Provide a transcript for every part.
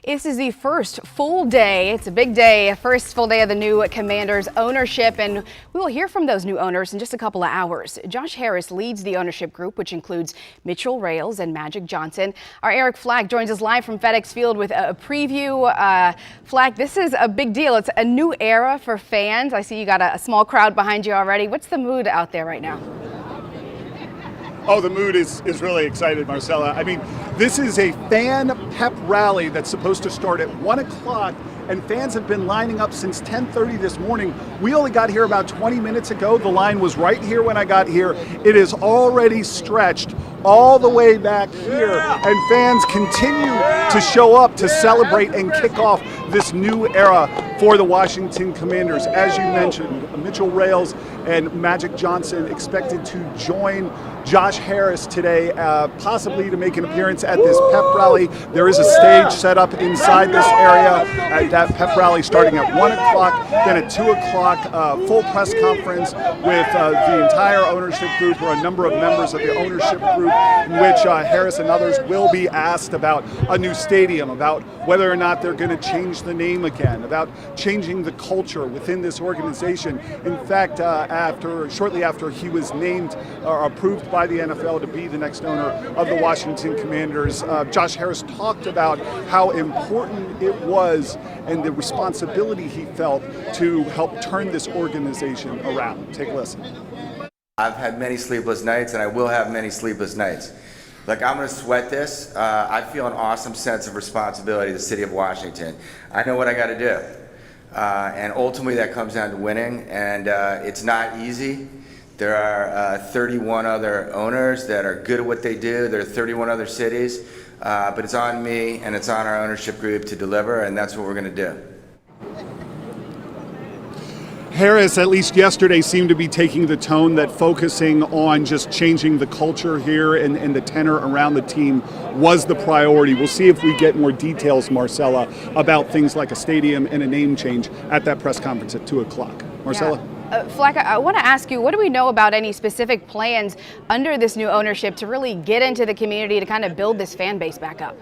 This is the first full day. It's a big day, first full day of the new Commanders ownership, and we will hear from those new owners in just a couple of hours. Josh Harris leads the ownership group, which includes Mitchell Rales and Magic Johnson. Our Eric Flack joins us live from FedEx Field with a preview. Flack, this is a big deal. It's a new era for fans. I see you got a small crowd behind you already. What's the mood out there right now? Oh, the mood is really excited, Marcella. I mean, this is a fan pep rally that's supposed to start at 1 o'clock, and fans have been lining up since 10:30 this morning. We only got here about 20 minutes ago. The line was right here when I got here. It is already stretched all the way back here, and fans continue to show up to celebrate and kick off this new era for the Washington Commanders. As you mentioned, Mitchell Rales and Magic Johnson expected to join Josh Harris today, possibly to make an appearance at this pep rally. There is a stage set up inside this area at that pep rally starting at 1 o'clock, then at 2 o'clock, full press conference with the entire ownership group, or a number of members of the ownership group, in which Harris and others will be asked about a new stadium, about whether or not they're going to change the name again, about changing the culture within this organization. In fact, shortly after he was named or approved by the NFL to be the next owner of the Washington Commanders, Josh Harris talked about how important it was and the responsibility he felt to help turn this organization around. Take a listen. I've had many sleepless nights, and I will have many sleepless nights. Look, I'm going to sweat this. I feel an awesome sense of responsibility to the city of Washington. I know what I got to do. And ultimately that comes down to winning, and it's not easy. There are 31 other owners that are good at what they do. There are 31 other cities, but it's on me and it's on our ownership group to deliver, and that's what we're going to do. Harris, at least yesterday, seemed to be taking the tone that focusing on just changing the culture here and the tenor around the team was the priority. We'll see if we get more details, Marcella, about things like a stadium and a name change at that press conference at 2 o'clock. Marcella? Yeah. Flack, I want to ask you, what do we know about any specific plans under this new ownership to really get into the community to kind of build this fan base back up?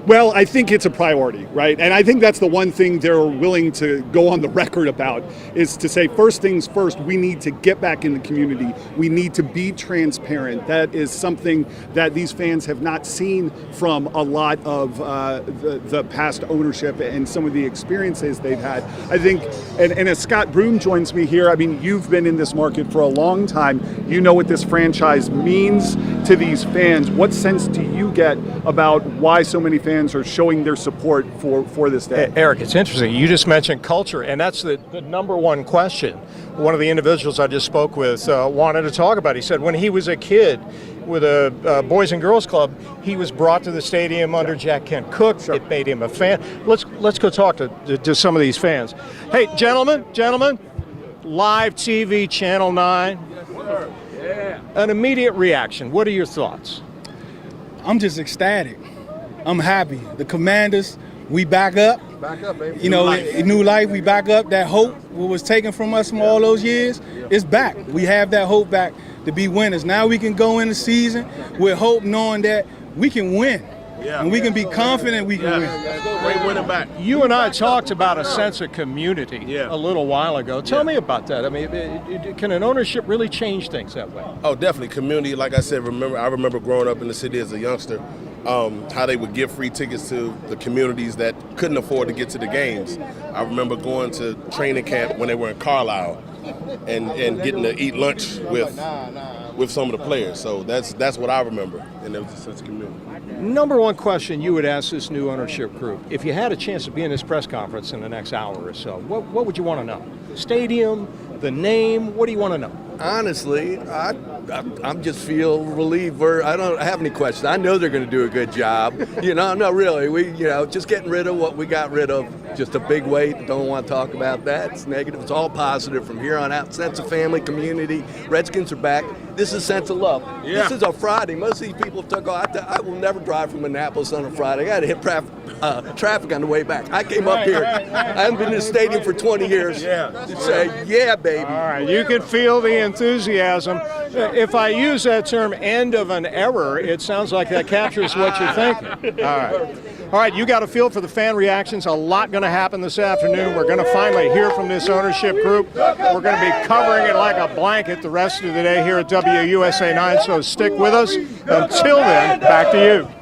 Well, I think it's a priority, right? And I think that's the one thing they're willing to go on the record about, is to say, first things first, we need to get back in the community. We need to be transparent. That is something that these fans have not seen from a lot of the past ownership and some of the experiences they've had. I think, and as Scott Broom joins me here, I mean, you've been in this market for a long time. You know what this franchise means to these fans. What sense do you get about why so many fans are showing their support for this day? Eric, it's interesting. You just mentioned culture, and that's the number one question. One of the individuals I just spoke with wanted to talk about. He said when he was a kid with a Boys and Girls Club, he was brought to the stadium under Jack Kent Cooke. Sure. It made him a fan. Let's go talk to some of these fans. Hey, gentlemen, live TV, Channel 9. Yeah. An immediate reaction. What are your thoughts? I'm just ecstatic. I'm happy. The Commanders, we back up. Back up, baby. You know, new life, we back up. That hope, what was taken from us from all those years, is back. We have that hope back to be winners. Now we can go in the season with hope, knowing that we can win. Yeah. And we can be confident we can win. Great winning back. You and I talked about a sense of community a little while ago. Tell me about that. I mean, can an ownership really change things that way? Oh, definitely. Community, like I said, I remember growing up in the city as a youngster, how they would give free tickets to the communities that couldn't afford to get to the games. I remember going to training camp when they were in Carlisle and getting to eat lunch with some of the players. So that's what I remember, and it was a sense of community. Number one question you would ask this new ownership group, if you had a chance to be in this press conference in the next hour or so, what would you want to know? Stadium, the name, what do you want to know? Honestly, I just feel relieved. I don't have any questions. I know they're going to do a good job. No, really. Just getting rid of what we got rid of. Just a big weight. Don't want to talk about that. It's negative. It's all positive from here on out. Sense of family, community. Redskins are back. This is a sense of love. Yeah. This is a Friday. Most of these people took off. I will never drive from Annapolis on a Friday. I got to hit traffic on the way back. I came up here. I haven't been in the stadium for 20 years. To say, yeah, baby. All right, you could feel the enthusiasm. If I use that term "end of an era," it sounds like that captures what you're thinking. All right, you got a feel for the fan reactions. A lot going to happen this afternoon. We're going to finally hear from this ownership group. We're going to be covering it like a blanket the rest of the day here at WUSA 9, so stick with us. Until then, back to you.